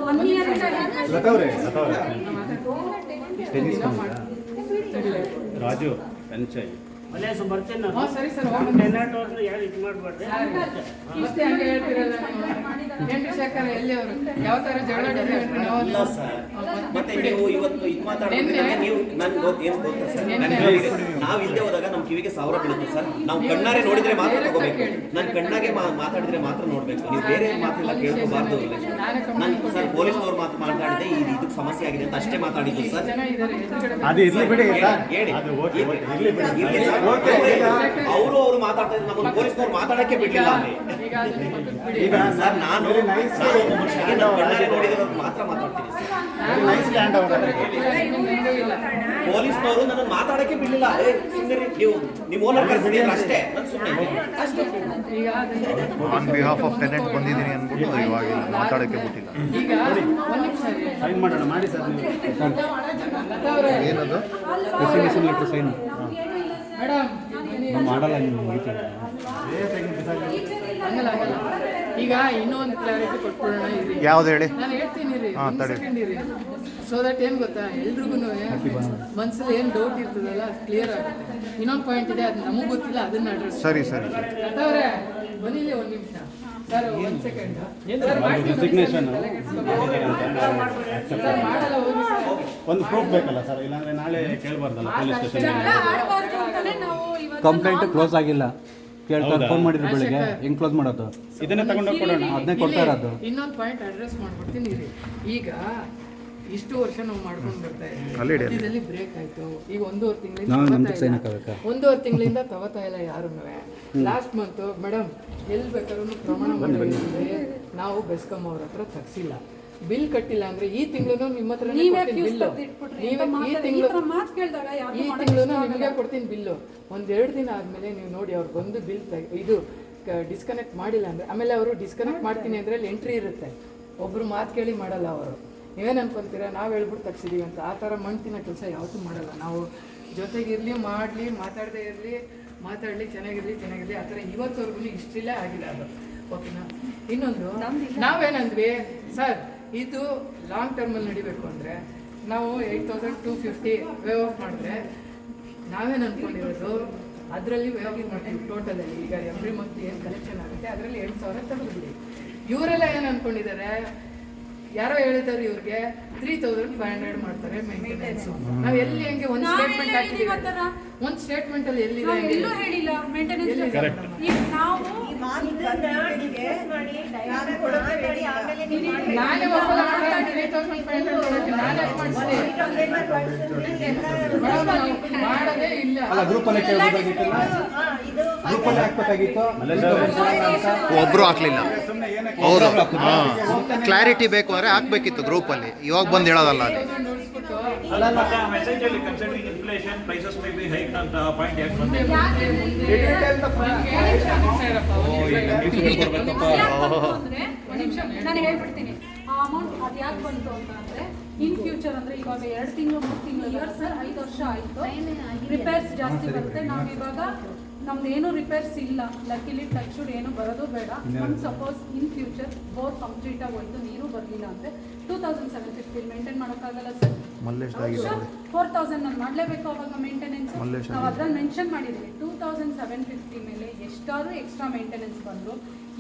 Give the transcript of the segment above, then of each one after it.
1 year Raju panchayat ಅಲ್ಲೇ ಬರ್ತೇನೆ ಹಾಂ ಸರಿ ಸರ್ ಟೆನಾಟೋರ್ನ ಯಾರು ಇದು ಮಾಡಬಾರ್ದು ಮತ್ತೆ ಹಂಗೆ ಹೇಳ್ತಿರಲ್ಲ ನೀವು ಶೇಖರ ಎಲ್ಲಿ ಅವರು ಯಾವ ಥರ ಜಗಳ ಇಲ್ಲ ಸರ್. ಮತ್ತೆ ನೀವು ಇವತ್ತು ಇದು ಮಾತಾಡೋದ್ರಿಂದ ನೀವು ನನ್ಗೆ ಏನು ಗೊತ್ತಾ ಸರ್, ನಾವು ಇಲ್ಲದೆ ಹೋದಾಗ ನಮ್ಮ ಕಿವಿಗೆ 1000 ಬೀಳುತ್ತೆ ಸರ್. ನಾವು ಕಣ್ಣಾರೆ ನೋಡಿದ್ರೆ ಮಾತ್ರ ತಗೋಬೇಕು. ನಾನು ಕಣ್ಣಾಗೆ ಮಾತಾಡಿದ್ರೆ ಮಾತ್ರ ನೋಡ್ಬೇಕು. ನೀವು ಬೇರೆ ಮಾತೆಲ್ಲ ಕೇಳ್ಕೋಬಾರ್ದು. ನಾನು ಸರ್ ಪೊಲೀಸ್ನವ್ರು ಮಾತಾಡಿದೆ ಇದಕ್ಕೆ ಸಮಸ್ಯೆ ಆಗಿದೆ ಅಂತ ಅಷ್ಟೇ ಮಾತಾಡಿದ್ದು ಸರ್. ಅದು ಇರ್ಲಿ ಬಿಡಿ ಸರ್, ಹೇಳಿ ಅದು ಓಕೆ ಇರ್ಲಿ ಬಿಡಿ. ಇರ್ಲಿ ಸರ್. ಅವರು ಮಾತಾಡ್ತಾ ಇದ್ರು, ನಮ್ಮ ಪೊಲೀಸ್ನವ್ರು ಮಾತಾಡಕ್ಕೆ ಬಿಡ್ಲಿಲ್ಲ ಅಲ್ಲಿ. ಈಗ ಸರ್ ನಾನು ಒಬ್ಬ ಮನುಷ್ಯನಿಗೆ ನಾನು ಕಣ್ಣಾರೆ ನೋಡಿದ್ರೆ ಮಾತ್ರ ಮಾತಾಡ್ತೀನಿ ಸರ್. ನೈಸ್ ಸ್ಟ್ಯಾಂಡ್ ಅವರ ಪೊಲೀಸ್ನವರು ನನ್ನ ಮಾತಾಡಕ್ಕೆ ಬಿಡ್ಲಿಲ್ಲ. ಸುಮ್ಮನೆ ನೀವು ನಿಮ್ಮ ಓನರ್ ಕರೆಸಿದ್ರೆ ಅಷ್ಟೇ, ನಾನು ಸುಮ್ಮನೆ ಅಷ್ಟೇ. ಆನ್ ಬಿಹಾಫ್ ಆಫ್ ಟೆನೆಂಟ್ ಬಂದಿದ್ದೀನಿ ಅಂದ್ಬಿಟ್ಟು ಇವಾಗ ಮಾತಾಡೋಕ್ಕೆ ಬಿಟ್ಟಿಲ್ಲ. ಈಗ ಒಂದು ನಿಮಿಷ ಸೈನ್ ಮಾಡೋಣ ಮಾಡಿ ಸರ್. ನೀವು ಏನದು ರೆಸಿಗ್ನೇಷನ್ ಲೆಟರ್ ಸೈನ್ ಮೇಡಮ್ ಮಾಡಲ್ಲ. ನೀವು ಮುಗಿತೀವಿ ಹಂಗಲ್ಲ ಆಗಲ್ಲ. ಈಗ ಇನ್ನೊಂದು ಕ್ಲಾರಿಟಿ ಕೊಟ್ಬಿಡೋಣ ಇರಿ. ಯಾವ್ದು ಹೇಳಿ? ನಾನು ಹೇಳ್ತೀನಿ ರೀ, ಒಂದು ತಡಿ. ಸೆಕೆಂಡ್ ಇರಿ. ಸೊ ದಟ್ ಏನು ಗೊತ್ತಾ, ಎಲ್ರಿಗೂ ಮನಸ್ಸಲ್ಲಿ ಏನು ಡೌಟ್ ಇರ್ತದಲ್ಲ ಕ್ಲಿಯರ್ ಆಗುತ್ತೆ. ಇನ್ನೊಂದು ಪಾಯಿಂಟ್ ಇದೆ, ಅದು ನಮಗೆ ಗೊತ್ತಿಲ್ಲ, ಅದನ್ನ ಅಡ್ರೆಸ್. ಸರಿ ಸರಿ ಲತಾವ್ರೆ ಬನ್ನಿ ಇಲ್ಲಿ ಒಂದು ನಿಮಿಷ ಸರ್, ಒಂದು ಸೆಕೆಂಡ್ ರೆಸಿಗ್ನೇಷನ್ ಸರ್ ಮಾಡಲ್ಲ ಹೋಗಿ ಸರ್. ಒಂದು ಪ್ರೂಫ್ ಬೇಕಲ್ಲ ಸರ್, ಇಲ್ಲಾಂದ್ರೆ ನಾಳೆ ಕೇಳಬಾರ್ದಲ್ಲ ಪೊಲೀಸ್ ಸ್ಟೇಷನ್. ಕಂಪ್ಲೇಂಟ್ ಕ್ಲೋಸ್ ಆಗಿಲ್ಲ ಕೇಳ್ತಾರೆ, ಫೋನ್ ಮಾಡಿದ್ರು ಬೆಳಿಗ್ಗೆ. ಹೆಂಗ್ ಕ್ಲೋಸ್ ಮಾಡೋದು? ಇದನ್ನೇ ತಗೊಂಡೋಗಿ ಕೊಡೋಣ. ಅದನ್ನೇ ಕೊಡ್ತಾ ಇರೋದು. ಇನ್ನೊಂದು ಪಾಯಿಂಟ್ ಅಡ್ರೆಸ್ ಮಾಡ್ಬಿಡ್ತೀನಿ ರೀ. ಈಗ ಇಷ್ಟು ವರ್ಷ ನಾವು ಮಾಡ್ಕೊಂಡು ಬರ್ತಾ ಅಲ್ಲಿ ಇಡಿ. ಇದ್ದೀವಿ, ಬ್ರೇಕ್ ಆಯ್ತು. ಈಗ ನಾವು ನಮ್ಗೆ ಸೈನ್ ಹಾಕಬೇಕಾ? 1.5 ತಿಂಗಳಿಂದ ತಗೋತಾ ಇಲ್ಲ ಯಾರೂ. ಲಾಸ್ಟ್ ಮಂತ್ ಮೇಡಮ್ ಎಲ್ಲಿ ಬೇಕಾದ್ರೂ ಪ್ರಮಾಣ ಮಾಡಿದ್ರೆ ನಾವು ಬೆಸ್ಕಾಂ ಅವ್ರ ಹತ್ರ ತಗ್ಸಿಲ್ಲ. ಬಿಲ್ ಕಟ್ಟಿಲ್ಲ ಅಂದ್ರೆ ಈ ತಿಂಗಳು ನಿಮ್ಮ ಹತ್ರ ಬಿಲ್ಲು, ಈ ತಿಂಗಳು ನಿಮಗೆ ಕೊಡ್ತೀನಿ ಬಿಲ್ಲು. 1-2 ದಿನ ಆದಮೇಲೆ ನೀವು ನೋಡಿ ಅವ್ರು ಬಂದು ಬಿಲ್ ಇದು ಡಿಸ್ಕನೆಕ್ಟ್ ಮಾಡಿಲ್ಲ ಅಂದರೆ, ಆಮೇಲೆ ಅವರು ಡಿಸ್ಕನೆಕ್ಟ್ ಮಾಡ್ತೀನಿ ಅಂದರೆ ಅಲ್ಲಿ ಎಂಟ್ರಿ ಇರುತ್ತೆ. ಒಬ್ಬರು ಮಾತು ಕೇಳಿ ಮಾಡಲ್ಲ ಅವರು. ನೀವೇನು ಅನ್ಕೊಂತೀರಾ ನಾವು ಹೇಳ್ಬಿಟ್ಟು ತಗ್ಸಿದೀವಿ ಅಂತ? ಆ ಥರ ಮಣ್ತಿನ ಕೆಲಸ ಯಾವತ್ತೂ ಮಾಡಲ್ಲ ನಾವು. ಜೊತೆಗಿರಲಿ, ಮಾಡಲಿ, ಮಾತಾಡದೇ ಇರಲಿ, ಮಾತಾಡಲಿ, ಚೆನ್ನಾಗಿರಲಿ ಆ ಥರ ಇವತ್ತವರೆಗೂ ಇಷ್ಟಿಲ್ಲೇ ಆಗಿಲ್ಲ ಅದು. ಓಕೆನಾ? ಇನ್ನೊಂದು ನಾವೇನಂದ್ವಿ ಸರ್, ಇದು ಲಾಂಗ್ ಟರ್ಮಲ್ಲಿ ನಡಿಬೇಕು ಅಂದರೆ ನಾವು 8,250 ವೇವ್ ಆಫ್ ಮಾಡಿದ್ರೆ ನಾವೇನು ಅಂದ್ಕೊಂಡಿರೋದು ಅದರಲ್ಲಿ ವೇವ್ ಆಫ್ ಮಾಡ್ತೀವಿ ಟೋಟಲಲ್ಲಿ. ಈಗ ಎವ್ರಿ ಮಂತ್ ಏನು ಕಲೆಕ್ಷನ್ ಆಗುತ್ತೆ ಅದರಲ್ಲಿ 8,000 ತೆಗೆದುಬಿಡಿ. ಇವರೆಲ್ಲ ಏನು ಅಂದ್ಕೊಂಡಿದ್ದಾರೆ, ಯಾರೋ ಹೇಳಿದ್ದಾರೆ ಇವ್ರಿಗೆ 3,500 ಮಾಡ್ತಾರೆ ಮೇಂಟೆನೆನ್ಸು. ನಾವು ಎಲ್ಲಿ ಹೆಂಗೆ ಒಂದು ಸ್ಟೇಟ್ಮೆಂಟ್ ಹಾಕಿದ್ದೀವಿ, ಒಂದು ಸ್ಟೇಟ್ಮೆಂಟಲ್ಲಿ ಎಲ್ಲಿದೆ ಹೇಳಿಲ್ಲ ಮೇಂಟೆನೆನ್ಸ್. ನಾನೇ ಒಪ್ಪಲ್ಲ ಮೇಡಮ್, 3,500 ನಾನೇ ಮಾಡಿಸಿದೆ. ಮಾಡೋದೇ ಇಲ್ಲ. ಅಲ್ಲ ಗ್ರೂಪಲ್ಲೇ ಕೇಳಬೇಕಾಗಿತ್ತಲ್ಲ, ಗ್ರೂಪಲ್ಲೇ ಹಾಕ್ಬೇಕಾಗಿತ್ತು. ಒಬ್ರು ಹಾಕ್ಲಿಲ್ಲ ಸುಮ್ಮನೆ ಏನಕ್ಕೆ ಅವರು. ಕ್ಲಾರಿಟಿ ಬೇಕು ಅಂದ್ರೆ ಹಾಕ್ಬೇಕಿತ್ತು ಗ್ರೂಪಲ್ಲಿ, ಇವಾಗ ಬಂದು ಹೇಳೋದಲ್ಲ ಅಲ್ಲಿ. ಮೆಸೇಜ್ ಅಲ್ಲಿ considering inflation prices may be hike ಅಂತ ಪಾಯಿಂಟ್ ಯಾಕೆ ಬಂದಿದೆ? ನಾನು ಹೇಳ್ಬಿಡ್ತೀನಿ ಆ ಅಮೌಂಟ್ ಅದು ಯಾಕೆ ಬಂತು ಅಂತಂದ್ರೆ, ಇನ್ ಫ್ಯೂಚರ್ ಅಂದ್ರೆ ಇವಾಗ 2 ತಿಂಗಳು 3 ತಿಂಗಳು ಇಯರ್ಸ್ 5 ವರ್ಷ ಆಯಿತು, ರಿಪೇರ್ಸ್ ಜಾಸ್ತಿ ಬರುತ್ತೆ. ನಾವು ಇವಾಗ ನಮ್ದು ಏನು ರಿಪೇರ್ಸ್ ಇಲ್ಲ, ಲಕ್ಕಿಲಿ ಟಚ್ಡ್ ಏನು ಬರೋದು ಬೇಡ. ನಮ್ಗೆ suppose in future bore complete ಆಗಿ ಹೋಯ್ತು, ನೀರು ಬರಲಿಲ್ಲ ಅಂದರೆ 2,750 ಮೇಂಟೈನ್ ಮಾಡೋಕ್ಕಾಗಲ್ಲ ಸರ್. 4,000 ನಾನು ಮಾಡಲೇಬೇಕು ಅವಾಗ ಮೇಂಟೆನೆನ್ಸ್. ನಾವು ಅದನ್ನು ಮೆನ್ಷನ್ ಮಾಡಿದ್ದೀವಿ. 2,750 ಮೇಲೆ ಎಷ್ಟಾದರೂ ಎಕ್ಸ್ಟ್ರಾ ಮೇಂಟೆನೆನ್ಸ್ ಬಂದರು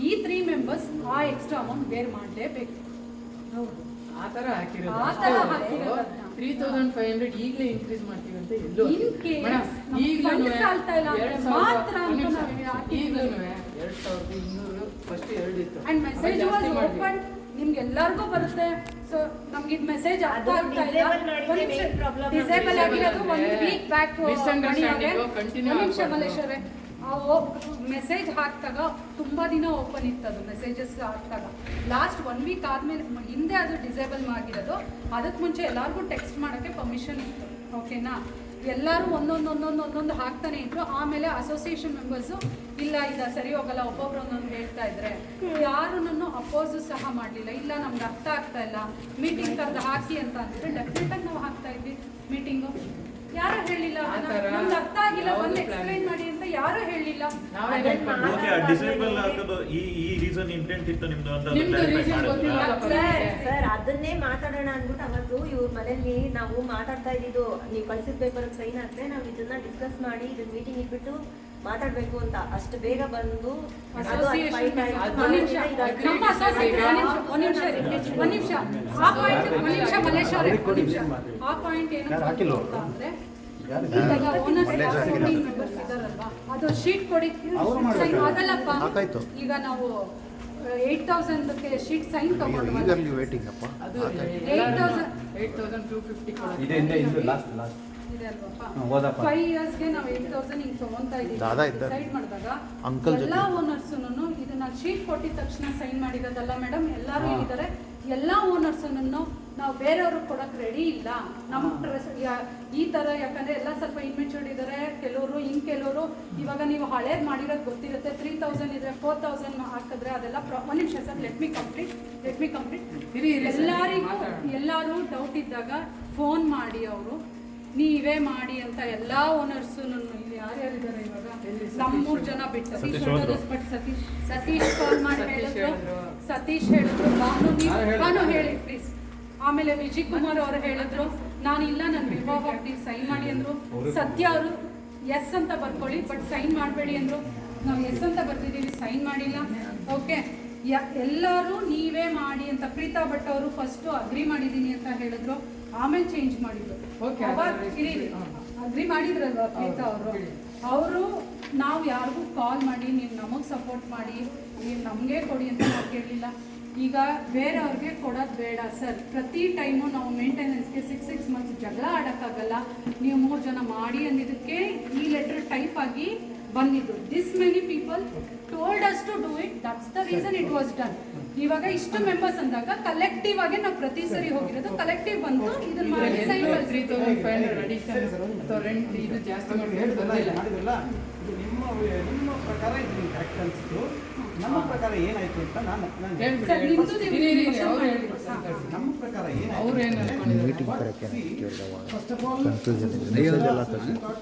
ಈ 3 ಮೆಂಬರ್ಸ್ ಆ ಎಕ್ಸ್ಟ್ರಾ ಅಮೌಂಟ್ ಬೇರ್ ಮಾಡಲೇಬೇಕು. ಹೌದು, ಆ ಥರ ಹಾಕಿರೋದು. 3,500 ಈಗಲೇ ಇನ್ಕ್ರೀಸ್ ಮಾಡ್ತೀವಿ ಅಂತ ಎಲ್ಲೋ ಈಗಲೂ 2,200 ಫಸ್ಟ್ 2 ಇತ್ತು. ಅಂಡ್ ಮೆಸೇಜ್ ವಾಸ್ ಓಪನ್, ನಿಮ್ಗೆ ಎಲ್ಲರಿಗೂ ಬರುತ್ತೆ. ಸೊ ನಮ್ಗೆ ಇದು ಮೆಸೇಜ್ ಅರ್ಥ ಆಗ್ತಾ ಇಲ್ಲ. ಡಿಸೇಬಲ್ ಆಗಿರೋದು 1 ವೀಕ್ ಬ್ಯಾಕ್. ಮಲೇಶ್ವರೇ ಮೆಸೇಜ್ ಹಾಕಿದಾಗ ತುಂಬ ದಿನ ಓಪನ್ ಇತ್ತು ಅದು. ಮೆಸೇಜಸ್ ಹಾಕಿದಾಗ ಲಾಸ್ಟ್ 1 ವೀಕ್ ಆದಮೇಲೆ ಹಿಂದೆ ಅದು ಡಿಸೇಬಲ್ ಆಗಿರೋದು. ಅದಕ್ಕೆ ಮುಂಚೆ ಎಲ್ಲರಿಗೂ ಟೆಕ್ಸ್ಟ್ ಮಾಡೋಕ್ಕೆ ಪರ್ಮಿಷನ್ ಇತ್ತು. ಓಕೆನಾ? ಎಲ್ಲರೂ ಒಂದೊಂದು ಹಾಕ್ತಾನೆ ಇದ್ರು. ಆಮೇಲೆ ಅಸೋಸಿಯೇಷನ್ ಮೆಂಬರ್ಸು ಇಲ್ಲ ಇಲ್ಲ ಸರಿ ಹೋಗಲ್ಲ ಒಬ್ಬೊಬ್ರು ಒಂದೊಂದು ಹೇಳ್ತಾ ಇದ್ರೆ ಯಾರನ್ನು ಅಪೋಸ್ ಸಹ ಮಾಡಲಿಲ್ಲ. ಇಲ್ಲ ನಮ್ಗೆ ಅರ್ಥ ಆಗ್ತಾ ಇಲ್ಲ, ಮೀಟಿಂಗ್ ಕರೆದು ಹಾಕಿ ಅಂತ ಅಂದಿದ್ರೆ ಡೆಫಿನೆಟ್ ಆಗಿ ನಾವು ಹಾಕ್ತಾ ಇದ್ವಿ ಮೀಟಿಂಗು. ಯಾರು ಹೇಳಿಲ್ಲ ನಮ್ಗೆ ಅರ್ಥ ಆಗಿಲ್ಲ ಬಂದು ಎಕ್ಸ್ಪ್ಲೈನ್ ಮಾಡಿ ಅಂತ ಯಾರು ಹೇಳಿಲ್ಲ. ಓಕೆ, ಡಿಸೇಬಲ್ ಹಾಕೋದು ಈ ರೀಸನ್ ಇಂಟೆಂಟ್ ಇತ್ತು ನಿಮ್ದು ಅಂತ ನಿಮ್ದು ಕ್ಲಾರಿಫೈ reason ಮಾಡಿದ್ರಾ? ಗೊತ್ತಿಲ್ಲ. ಸರ್ ಅದನ್ನೇ ಮಾತಾಡೋಣ ಅಂದ್ಬಿಟ್ಟು ಅವತ್ತು ಇವ್ರ ಮನೇಲಿ ನಾವು ಮಾತಾಡ್ತಾ ಇದ್ದಿದ್ದು, ನೀವು ಕಳ್ಸಿದ ಪೇಪರ್ ಸೈನ್ ಹಾಕ್ರೆ ನಾವು ಇದನ್ನ ಡಿಸ್ಕಸ್ ಮಾಡಿ ಇದನ್ನ ಮೀಟಿಂಗ್ ಇಟ್ಬಿಟ್ಟು ಮಾತಾಡ್ಬೇಕು ಅಂತ. ಅಷ್ಟು ಬೇಗ ಬಂದು ಅದು ಅಸೋಸಿಯೇಷನ್ fight ಆಯ್ತು. ಒಂದ್ ನಿಮಿಷ ನಮ್ಮ ಅಸೋಸಿಯೇಷನ್ ಒಂದ್ ನಿಮಿಷ ಆ ಪಾಯಿಂಟ್ ಒಂದ್ ನಿಮಿಷ ಮಲೇಶ್ ಅವರೇ ಒಂದ್ ನಿಮಿಷ ಆ ಪಾಯಿಂಟ್ ಏನು ಅಂದ್ರೆ ಇವಾಗ ಓನರ್ಸ್ ಮೆಂಬರ್ಸ್ ಇದಾರಲ್ವಾ ಅದು ಶೀಟ್ ಕೊಡಿ ಅದಲ್ಲಪ್ಪ. ಈಗ ನಾವು 8,000 ಶೀಟ್ ಸೈನ್ ತಗೊಂಡು ಅದು 8,250 ಕೊಡೋದು. ಇದೆ ಅಲ್ವಪ್ಪ. 5 ಇಯರ್ಸ್ಗೆ ನಾವು 8,000 ಹಿಂಗೆ ತಗೊಂತಾ ಇದ್ದೀವಿ ಡಿಸೈಡ್ ಮಾಡಿದಾಗ ಎಲ್ಲ ಓನರ್ಸುನು ಇದನ್ನ ಶೀಟ್ ಕೊಟ್ಟಿದ ತಕ್ಷಣ ಸೈನ್ ಮಾಡಿರೋದಲ್ಲ ಮೇಡಮ್. ಎಲ್ಲರೂ ಹೇಳಿದ್ದಾರೆ ಎಲ್ಲ ಓನರ್ಸನ್ನು ನಾವು ಬೇರೆಯವ್ರಿಗೆ ಕೊಡಕ್ಕೆ ರೆಡಿ ಇಲ್ಲ. ನಮ್ಮ ಈ ಥರ ಯಾಕಂದರೆ ಎಲ್ಲ ಸ್ವಲ್ಪ ಇನ್ಮೆಚೂರ್ಡ್ ಇದ್ದಾರೆ ಕೆಲವರು, ಇನ್ನು ಕೆಲವರು ಇವಾಗ ನೀವು ಹಳೇದು ಮಾಡಿರೋದು ಗೊತ್ತಿರುತ್ತೆ. 3,000 ಇದ್ರೆ 4,000 ಹಾಕಿದ್ರೆ ಅದೆಲ್ಲ ಒಂದು ನಿಮಿಷ ಸರ್, ಲೆಟ್ ಮಿ ಕಂಪ್ಲೀಟ್. ಎಲ್ಲರೂ ಡೌಟ್ ಇದ್ದಾಗ ಫೋನ್ ಮಾಡಿ ಅವರು ನೀವೇ ಮಾಡಿ ಅಂತ ಎಲ್ಲ ಓನರ್ಸು ಯಾರ್ಯಾರಿದ್ದಾರೆ ಇವಾಗ ನಮ್ಮ 3 ಜನ ಬಿಟ್ಟು ಸತೀಶ್ ಕಾಲ್ ಮಾಡಿ ಹೇಳಿದ್ರು, ಸತೀಶ್ ಹೇಳಿದ್ರು, ಭಾನು ಹೇಳಿ ಪ್ಲೀಸ್. ಆಮೇಲೆ ವಿಜಯ್ ಕುಮಾರ್ ಅವರು ಹೇಳಿದ್ರು ನಾನಿಲ್ಲ ನನ್ನ ಬಿಫೋರ್ ಆಫ್ ಡಿ ಸೈನ್ ಮಾಡಿ ಅಂದ್ರು. ಸತ್ಯ ಅವರು ಎಸ್ ಅಂತ ಬರ್ಕೊಳ್ಳಿ ಬಟ್ ಸೈನ್ ಮಾಡಬೇಡಿ ಅಂದ್ರು. ನಾವು ಎಸ್ ಅಂತ ಬರ್ತಿದ್ದೀವಿ, ಸೈನ್ ಮಾಡಿಲ್ಲ. ಓಕೆ, ಎಲ್ಲರೂ ನೀವೇ ಮಾಡಿ ಅಂತ. ಪ್ರೀತಾ ಭಟ್ ಅವರು ಫಸ್ಟು ಅಗ್ರಿ ಮಾಡಿದ್ದೀನಿ ಅಂತ ಹೇಳಿದ್ರು, ಆಮೇಲೆ ಚೇಂಜ್ ಮಾಡಿದ್ರು. ಅಗ್ರಿ ಮಾಡಿದ್ರಲ್ವಾ ಪ್ರೀತಾ ಅವರು ನಾವು ಯಾರಿಗೂ ಕಾಲ್ ಮಾಡಿ ನೀವು ನಮಗೆ ಸಪೋರ್ಟ್ ಮಾಡಿ ನೀವು ನಮಗೆ ಕೊಡಿ ಅಂತ ನಾವು ಕೇಳಲಿಲ್ಲ. ಈಗ ಬೇರೆಯವ್ರಿಗೆ ಕೊಡೋದು ಬೇಡ ಸರ್. ಪ್ರತಿ ಟೈಮು ನಾವು ಮೇಂಟೆನೆನ್ಸ್ಗೆ 6 ಮಂತ್ಸ್ ಜಗಳ ಆಡೋಕ್ಕಾಗಲ್ಲ. ನೀವು 3 ಜನ ಮಾಡಿ ಅಂದಿದ್ದಕ್ಕೆ ಈ ಲೆಟರ್ ಟೈಪ್ ಆಗಿ ಬಂದಿದ್ದು. This many people told us to do it, that's the reason it was done. ಇವಾಗ ಇಷ್ಟು ಮೆಂಬರ್ಸ್ ಅಂದಾಗ ಕಲೆಕ್ಟಿವ್ ಆಗಿ ನಾವು ಪ್ರತಿ ಸರಿ ಹೋಗಿರೋದು ಕಲೆಕ್ಟಿವ್ ಬಂದು ಇದನ್ನ ಮಾಡಿ ಸೈನ್ 3,500 ಅಡಿಷನ್ ಅಥವಾ ರೆಂಟ್ ಇದು ಜಾಸ್ತಿ ಮಾಡಿದ್ರಲ್ಲ. ಇದು ನಿಮ್ಮ ಪ್ರಕಾರ ಇದು ಕರೆಕ್ಟ್ ಅನ್ಸಿತ್ತು. ನಮ್ಮ ಪ್ರಕಾರ ಏನಾಯ್ತು ಅಂತ ನಾನು ನಮ್ಮ ಪ್ರಕಾರ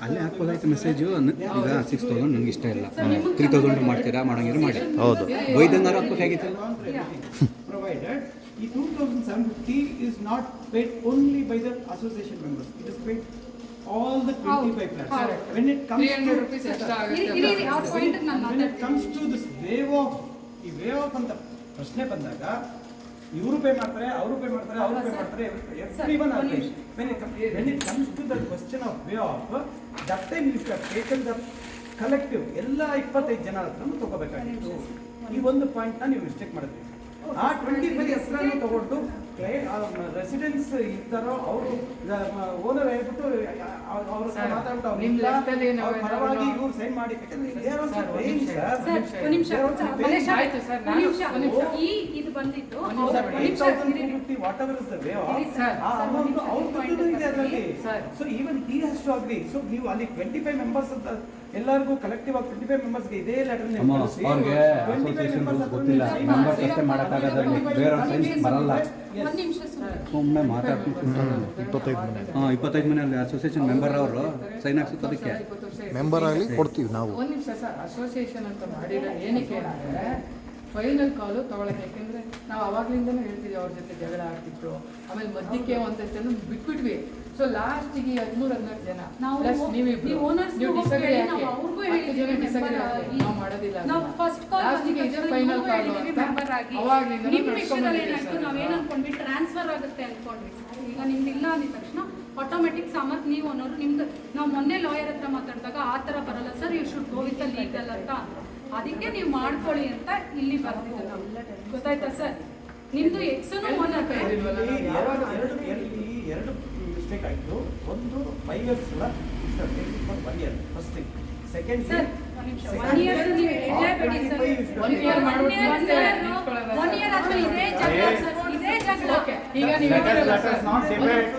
ಅಲ್ಲೇ ಹಾಕ್ಬೋದಾಯ್ತು ಮೆಸೇಜು. ಈಗ 6,000 ನಂಗೆ ಇಷ್ಟ ಇಲ್ಲ, 3,000 ಮಾಡ್ತೀರಾ ಮಾಡಂಗಿದ್ರೆ ಮಾಡಿ. ಹೌದು, ಬೈದಂಗಾರು ಹಾಕ್ಬೇಕಾಗಿತ್ತಲ್ಲ. ಪ್ರೊವೈಡೆಡ್ ಈ 2,750 is not paid only by the association members. It is paid all the 25 flats. When it comes 300 rupees extra when it comes to this waive off, ಈ waive off ಅಂತ ಪ್ರಶ್ನೆ ಬಂದಾಗ ಇವರು ಪೇ ಮಾಡ್ತಾರೆ, ಅವರು ಪೇ ಮಾಡ್ತಾರೆ, ಅವರು ಪೇ ಮಾಡ್ತಾರೆ, everyone are paid. When it comes to the question of waive off, that time you should have taken the collective ಎಲ್ಲ 25 ಜನ ಹತ್ರ ತಗೋಬೇಕಾಗಿತ್ತು. ಈ ಒಂದು ಪಾಯಿಂಟ್ ನೀವು ಮಿಸ್ಟೇಕ್ ಮಾಡಿದ್ರಿ. ಆ 25 ಹೆಸರನ್ನು ತಗೊಂಡು ರೆಸಿಡೆನ್ಸ್ ಇರ್ತಾರೋ ಅವರು ಓನರ್ ಹೇಳ್ಬಿಟ್ಟು ಅವ್ರ ಪರವಾಗಿ ಇವ್ರು ಸೈನ್ ಮಾಡಿ ಇದು ಬಂದಿತ್ತು whatever is the way amount ಅವ್ರ ಇದೆ ಅದರಲ್ಲಿ. So even he has to agree. So ನೀವು ಅಲ್ಲಿ 25 ಮೆಂಬರ್ಸ್ ಅಂತ ಎಲ್ಲರಿಗೂ ಕಲೆಕ್ಟಿವ್ ಆಗಿ 25 ಮೆಂಬರ್ಸ್ಗೆ ಇದೇ ಲೆಟರ್ ಅವ್ರಿಗೆ ಅಸೋಸಿಯೇಷನ್ ಗೊತ್ತಿಲ್ಲ, ಮೆಂಬರ್ಸ್ ಅಷ್ಟೇ ಮಾಡೋಕ್ಕಾಗೋದ್ರಲ್ಲಿ ಬೇರೆ ಸೈನ್ಸ್ ಬರಲ್ಲ. ಸುಮ್ಮನೆ ಮಾತಾಡ್ಕೊಂಡು 25 ಮನೆಯಲ್ಲಿ ಅಸೋಸಿಯೇಷನ್ ಮೆಂಬರ್ ಅವರು ಸೈನ್ ಹಾಕ್ಸುತ್ತೆ, ಅದಕ್ಕೆ ಮೆಂಬರ್ ಆಗಲಿ ಕೊಡ್ತೀವಿ ನಾವು. ಒಂದು ನಿಮಿಷ ಸರ್, ಅಸೋಸಿಯೇಷನ್ ಅಂತ ಮಾಡಿರೋ ಏನಕ್ಕೆ ಅಂದರೆ ಫೈನಲ್ ಕಾಲು ತಗೊಳಕ್ಕೆ. ಯಾಕೆಂದರೆ ನಾವು ಅವಾಗ್ಲಿಂದನೂ ಹೇಳ್ತೀವಿ ಅವ್ರ ಜೊತೆ ಜಗಳ ಆಗ್ತಿತ್ತು, ಆಮೇಲೆ ಮಧ್ಯಕ್ಕೆ ಒಂದಷ್ಟನ್ನು ಬಿಟ್ಬಿಟ್ವಿ. ಸೊ ಲಾಸ್ಟಿಗೆ 13-14 ಜನ ಪ್ಲಸ್ ನೀವು ಡಿಸಗ್ರಿ ಹಾಕಿ 10 ಜನ ಡಿಸಗ್ರಿ ಹಾಕಿ ನಾವು ಮಾಡೋದಿಲ್ಲ. ಲಾಸ್ಟಿಗೆ ಇದು ಫೈನಲ್ ಕಾಲು ಅಂತ ಅವಾಗ್ಲಿಂದ ನಾವೇನು ಅನ್ಕೊಂಡ್ವಿ ಟ್ರಾನ್ಸ್ಫರ್ ಆಗುತ್ತೆ ಅನ್ಕೊಂಡ್ವಿ. ಈಗ ನಿಮ್ದು ಇಲ್ಲ ಅಂದ ತಕ್ಷಣ ಆಟೋಮೆಟಿಕ್ ಸಾಮರ್ಥ್ಯ ನೀವು ಅನ್ನೋರು ನಿಮ್ದು. ನಾವು ಮೊನ್ನೆ ಲಾಯರ್ ಹತ್ರ ಮಾತಾಡಿದಾಗ ಆ ಥರ ಬರಲ್ಲ sir, you should go with legal ಅಂತ. ಅದಕ್ಕೆ ನೀವು ಮಾಡ್ಕೊಳ್ಳಿ ಅಂತ ಇಲ್ಲಿ ಬರ್ತಿದ್ದು ನಾವು. ಗೊತ್ತಾಯ್ತಾ ಸರ್? ನಿಮ್ದು ಎಕ್ಸನು ಓನರ್ ಎರಡು ಮಿಸ್ಟೇಕ್ ಆಯಿತು. ಒಂದು 5 years ಅಲ್ಲ, 1 year first thing. Second sir 1 year ನೀವು ಹೇಳಲೇಬೇಡಿ ಸರ್. 1 year ಮಾಡ್ಬಿಟ್ಟು 1 year ಆದ್ಮೇಲೆ ಇದೇ ಜಗಳ ಸರ್, ಇದೇ ಜಗಳ. ಈಗ ನೀವು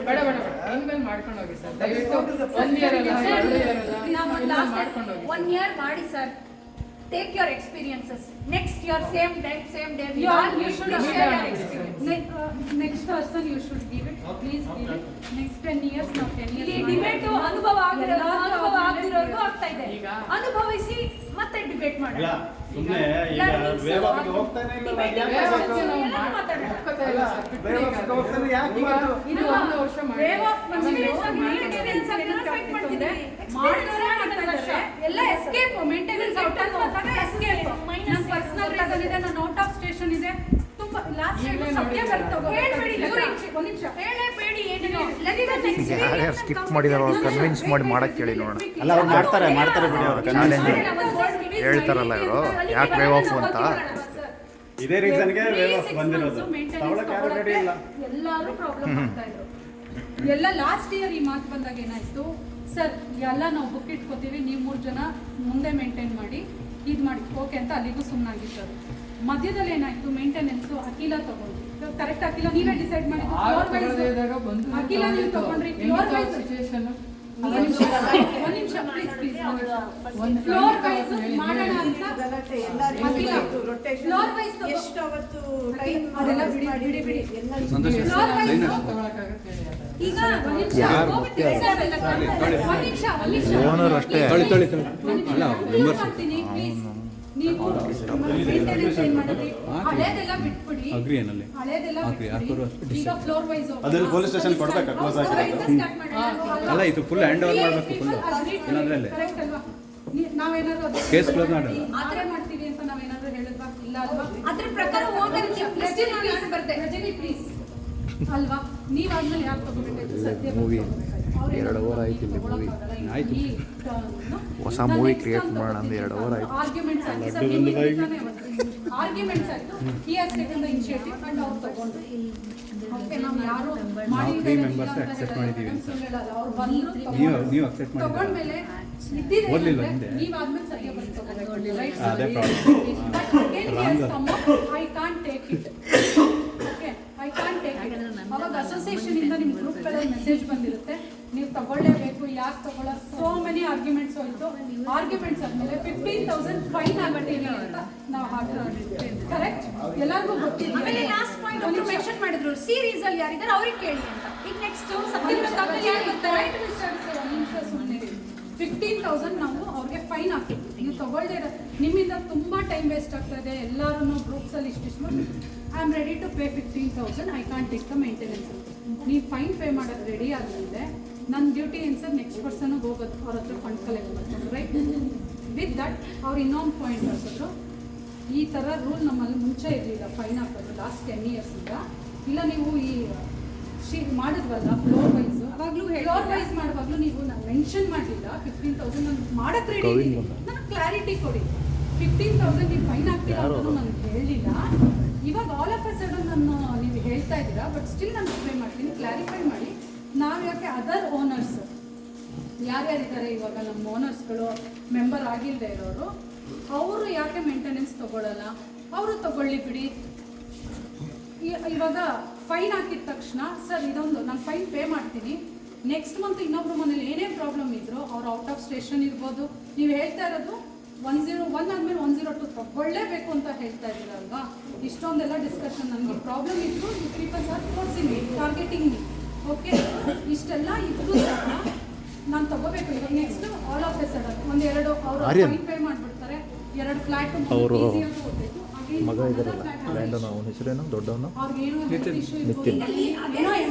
ಬೇಡ ಇನ್ಮೇಲೆ ಮಾಡ್ಕೊಂಡು ಹೋಗಿ ಸರ್, ದಯವಿಟ್ಟು 1 year ಅಲ್ಲ 2 year ಅಲ್ಲ ಮಾಡ್ಕೊಂಡು ಹೋಗಿ. 1 year ಮಾಡಿ sir. take your experiences. Next year, same day, You should share your experience. Next person you should give it. Please give it. Next 10 years, now 10 years. ಇಲ್ಲಿ ಡಿಬೇಟ್ ಅನುಭವ ಆಗ್ತಿರೋರ್ಗೂ ಆಗ್ತಾ ಇದೆ. ಅನುಭವಿಸಿ ಮತ್ತೆ ಡಿಬೇಟ್ ಮಾಡೋಣ. ಇಲ್ಲ ಸುಮ್ಮನೆ ಈಗ ವೇವ್ ಆಫ್ಗೆ ಹೋಗ್ತಾನೆ ಇಲ್ಲಲ್ಲ ಯಾಕೆ ಹೋಗ್ತಾನೆ ಯಾಕೆ ಮಾತು ಇದು ಒಂದು ವರ್ಷ ಮಾಡಿ ಎಲ್ಲ ಎಸ್ಕೇಪ್ ಮೇಂಟೆನೆನ್ಸ್ ಔಟ್ ಆದಾಗ ಎಸ್ಕೇಪ್ ನನ್ನ ಪರ್ಸನಲ್ ರೀಸನ್ ಇದೆ, ನಾನು ಔಟ್ ಆಫ್ ಸ್ಟೇಷನ್ ಇದೆ. ತುಂಬಾ ಲಾಸ್ಟ್ ಒಂದು ನಿಮಿಷ ಹೇಳಬೇಡಿ ಏನಿದೆ ಯಾರ್ಯಾರು ಸ್ಕಿಪ್ ಮಾಡಿದಾರೋ ಅವ್ರು ಕನ್ವಿನ್ಸ್ ಮಾಡಿ ಮಾಡಕ್ಕೆ ಹೇಳಿ ನೋಡೋಣ. ಅಲ್ಲ ಅವ್ರು ಮಾಡ್ತಾರೆ ಬಿಡಿ ಅವರು ಚಾಲೆಂಜ್ ಹೇಳ್ತಾರಲ್ಲ ಇವರು ಯಾಕೆ ವೇವ್ ಆಫ್ ಅಂತ. ಇದೇ ರೀಸನ್ಗೆ ವೇವ್ ಆಫ್ ಬಂದಿರೋದು. ತಗೊಳಕ್ಕೆ ಯಾರು ರೆಡಿ ಇಲ್ಲ. ಎಲ್ಲರೂ ಪ್ರಾಬ್ಲಮ್ ಮಾಡ್ತಾ ಇದ್ರು. ಎಲ್ಲ ಲಾಸ್ಟ್ ಇಯರ್ ಈ ಮಾತು ಬಂದಾಗ ಏನಾಯ್ತು, ಸರ್ ಎಲ್ಲ ನಾವು ಬುಕ್ ಇಟ್ಕೋತೀವಿ, ನೀವು 3 ಜನ ಮುಂದೆ ಮೇಂಟೈನ್ ಮಾಡಿ ಇದು ಮಾಡಿ ಓಕೆ ಅಂತ ಅಲ್ಲಿಗೂ ಸುಮ್ಮನಾಗಿದ್ದಾರೆ. ಮಧ್ಯದಲ್ಲಿ ಏನಾಯ್ತು, ಮೇಂಟೆನೆನ್ಸು ಅಖಿಲ ತಗೊಂಡು ಕರೆಕ್ಟ್ ಅಖಿಲ ನೀವೇ ಡಿಸೈಡ್ ಮಾಡಿದ್ದು ಅಖಿಲ ನೀವು ತಗೊಂಡ್ರಿ ಫ್ಲೋರ್ ವೈಸ್ ಸಿಚುವೇಶನ್ ಒಂದು ನಿಮಿಷ ಪ್ಲೀಸ್ ಫ್ಲೋರ್ ವೈಸ್ ಮಾಡೋಣ ಅಂತ ಅಖಿಲ ಫ್ಲೋರ್ ವೈಸ್ ಅದೆಲ್ಲ ಬಿಡಿ ಫ್ಲೋರ್ ವೈಸ್ ಈಗ ಓನರ್ ಅಷ್ಟೇ. ಅಲ್ಲ ಮೆಂಬರ್ಸ್ ನೀವು ಮೇಂಟೆನೆನ್ಸ್ ಏನ್ ಮಾಡಿದ್ರಿ, ಹಳೇದೆಲ್ಲ ಬಿಟ್ಬಿಡಿ. ಅಗ್ರಿ ಏನಲ್ಲಿ ಹಳೇದೆಲ್ಲ ಬಿಟ್ಬಿಡಿ. ಈಗ ಫ್ಲೋರ್ ವೈಸ್ ಅದ್ರಲ್ಲಿ ಪೊಲೀಸ್ ಸ್ಟೇಷನ್ ಕೊಡ್ಬೇಕಾ ಕ್ಲೋಸ್ ಆಗಿರೋದು? ಅಲ್ಲ ಇದು ಫುಲ್ ಹ್ಯಾಂಡ್ ಓವರ್ ಮಾಡಬೇಕು ಫುಲ್, ಇಲ್ಲಾಂದ್ರೆ ಅಲ್ಲೇ ಕರೆಕ್ಟ್ ಅಲ್ವಾ? ನಾವೇನಾದ್ರು ಕೇಸ್ ಕ್ಲೋಸ್ ಮಾಡೋಣ. ಆದ್ರೆ ಮಾಡ್ತೀವಿ ಅಂತ ನಾವೇನಾದ್ರು ಹೇಳಿದ್ವಾ? ಇಲ್ಲ ಅಲ್ವಾ? ಅದ್ರ ಪ್ರಕಾರ ಹೋಗೋದಕ್ಕೆ ರಜನಿ ಪ್ಲೀಸ್ ಅಲ್ವಾ? ನೀವಾದ್ಮೇಲೆ ಯಾರು ತಗೋಬೇಕಾಯ್ತು? ಸದ್ಯ ಮೂವಿ 2 ಅವರ್ ಆಯ್ತು ಇಲ್ಲಿ ಮೂವಿ. ಹೊಸ ಮೂವಿ ಕ್ರಿಯೇಟ್ ಮಾಡೋಣ ಅಂದ್ 2 ಅವರ್ ಆಯ್ತು. ಆರ್ಗ್ಯುಮೆಂಟ್ಸ್ ಆಯ್ತು, ಆರ್ಗ್ಯುಮೆಂಟ್ಸ್ ಆಯ್ತು. He has taken the initiative and ಅವ್ರು ತಗೊಂಡು ಓಕೆ ನಾವು ಯಾರು ನಾವು 3 ಮೆಂಬರ್ಸ್ ಅಕ್ಸೆಪ್ಟ್ ಮಾಡಿದ್ದೀವಿ ಅಂತ. ನೀವು ಅಕ್ಸೆಪ್ಟ್ ಮಾಡಿ ತಗೊಂಡ್ಮೇಲೆ ಓದ್ಲಿಲ್ವಾ ಹಿಂದೆ? ನೀವಾದ್ಮೇಲೆ ಸರಿಯಾಗಿ ಬಂದು ತಗೋಬೇಕು, ರೈಟ್? ಅದೇ problem. I can't take it. Okay I can't take it. ಅವಾಗ ಅಸೋಸಿಯೇಷನ್ ಇಂದ ನಿಮ್ಮ ಗ್ರೂಪ್ಗಳಲ್ಲಿ ಮೆಸೇಜ್ ಬಂದಿರುತ್ತೆ, ನೀವು ತಗೊಳ್ಳೇಬೇಕು, ಯಾಕೆ ತಗೊಳ್ಳ. ಸೋ ಮೆನಿ ಆರ್ಗ್ಯುಮೆಂಟ್ಸ್ ಹೋಯ್ತು. ಆರ್ಗ್ಯುಮೆಂಟ್ಸ್ ಆದ್ಮೇಲೆ 15,000 ಫೈನ್ ಆಗ್ಬಿಟ್ಟಿದೆ ಅಂತ ನಾವು ಹಾಕಿದ್ವಿ. ಕರೆಕ್ಟ್? ಎಲ್ಲರಿಗೂ ಗೊತ್ತಿದೆ. ಆಮೇಲೆ ಲಾಸ್ಟ್ ಪಾಯಿಂಟ್ ಒಂದು ಮೆನ್ಷನ್ ಮಾಡಿದ್ರು, ಸೀರೀಸ್ ಅಲ್ಲಿ ಯಾರಿದ್ದಾರೆ ಅವ್ರಿಗೆ ಕೇಳಿ ಅಂತ. ಈಗ ನೆಕ್ಸ್ಟ್ ರೈಟ್ ಮಿಸ್ಟರ್ 15,000 ನಾವು ಅವ್ರಿಗೆ ಫೈನ್ ಹಾಕ್ತೀವಿ. ನೀವು ತಗೊಳ್ಳದೇ ಇರೋ ನಿಮ್ಮಿಂದ ತುಂಬ ಟೈಮ್ ವೇಸ್ಟ್ ಆಗ್ತಾ ಇದೆ. ಎಲ್ಲರೂ ಗ್ರೂಪ್ಸಲ್ಲಿ ಇಷ್ಟಿಷ್ಟು I am ready to pay 15,000. I can't take the maintenance ಅಂತ. ನೀವು ಫೈನ್ ಪೇ ಮಾಡೋದು ರೆಡಿ ಆದಮೇಲೆ ನನ್ನ ಡ್ಯೂಟಿ ಏನು ಸರ್, ನೆಕ್ಸ್ಟ್ ಪರ್ಸನ್ಗೆ ಹೋಗೋದು, ಅವ್ರ ಹತ್ರ ಫಂಡ್ ಕಲೆಕ್ಟ್ ಮಾಡ್ಕೊಂಡು, ರೈಟ್? ವಿತ್ ದಟ್ ಅವ್ರು ಇನ್ನೊಂದು ಪಾಯಿಂಟ್ ಹಾಕಿದ್ರು, ಈ ಥರ ರೂಲ್ ನಮ್ಮಲ್ಲಿ ಮುಂಚೆ ಇರಲಿಲ್ಲ ಫೈನ್ ಹಾಕೋದು ಲಾಸ್ಟ್ 10 ಇಯರ್ಸಿಂದ. ಇಲ್ಲ ನೀವು ಈ ಮಾಡಿದ್ವಲ್ಲ ಫ್ಲೋರ್ ವೈಸ್, ಅವಾಗಲೂ ಫ್ಲೋರ್ ವೈಸ್ ಮಾಡುವಾಗಲೂ ನೀವು ನಾನು ಮೆನ್ಷನ್ ಮಾಡಲಿಲ್ಲ 15,000 ನಾನು ಮಾಡಕ್ಕೆ ರೆಡಿ ಇದ್ದೀನಿ, ನನಗೆ ಕ್ಲಾರಿಟಿ ಕೊಡಿ. 15,000 ನೀವು ಫೈನ್ ಹಾಕ್ತೀರಾ ಅಂತ ನನಗೆ ಹೇಳಲಿಲ್ಲ. ಇವಾಗ ಆಲ್ ಆಫ್ ಅ ಸಡನ್ ನೀವು ಹೇಳ್ತಾ ಇದ್ದೀರಾ, ಬಟ್ ಸ್ಟಿಲ್ ನಾನು ಪೇ ಮಾಡ್ತೀನಿ. ಕ್ಲಾರಿಫೈ ಮಾಡಿ. ನಾವು ಯಾಕೆ ಅದರ್ ಓನರ್ಸ್ ಯಾರ್ಯಾರಿದ್ದಾರೆ ಇವಾಗ ನಮ್ಮ ಓನರ್ಸ್ಗಳು ಮೆಂಬರ್ ಆಗಿಲ್ಲದೆ ಇರೋರು, ಅವರು ಯಾಕೆ ಮೇಂಟೆನೆನ್ಸ್ ತೊಗೊಳ್ಳಲ್ಲ? ಅವರು ತಗೊಳ್ಳಿ ಬಿಡಿ. ಇವಾಗ ಫೈನ್ ಹಾಕಿದ ತಕ್ಷಣ ಸರ್ ಇದೊಂದು ನಾನು ಫೈನ್ ಪೇ ಮಾಡ್ತೀನಿ, ನೆಕ್ಸ್ಟ್ ಮಂತ್ ಇನ್ನೊಬ್ರು ಮನೇಲಿ ಏನೇ ಪ್ರಾಬ್ಲಮ್ ಇದ್ರು ಅವ್ರು ಔಟ್ ಆಫ್ ಸ್ಟೇಷನ್ ಇರ್ಬೋದು, ನೀವು ಹೇಳ್ತಾ ಇರೋದು 101 ಆದಮೇಲೆ 102 ತಗೊಳ್ಳೇಬೇಕು ಅಂತ ಹೇಳ್ತಾ ಇದ್ದೀರಲ್ವಾ? ಇಷ್ಟೊಂದೆಲ್ಲ ಡಿಸ್ಕಷನ್. ನನಗೆ ಪ್ರಾಬ್ಲಮ್ ಇತ್ತು, peoples are forcing me, targeting me. Okay, ಇಷ್ಟೆಲ್ಲ ಇದ್ರೂ ಸಹ ನಾನು ತಗೋಬೇಕು. ಇವಾಗ next all of A sudden ಒಂದೆರಡು ಅವರು ಫೈನ್ ಪೇ ಮಾಡಿಬಿಡ್ತಾರೆ, 2 ಫ್ಲ್ಯಾಟ್ ಅವರು ಹೋಗ್ಬೇಕು. ಮಗ ಇದಾರಲ್ಲ ಲ್ಯಾಂಡನ್, ಅವನ ಹೆಸರೇನು ದೊಡ್ಡವನು?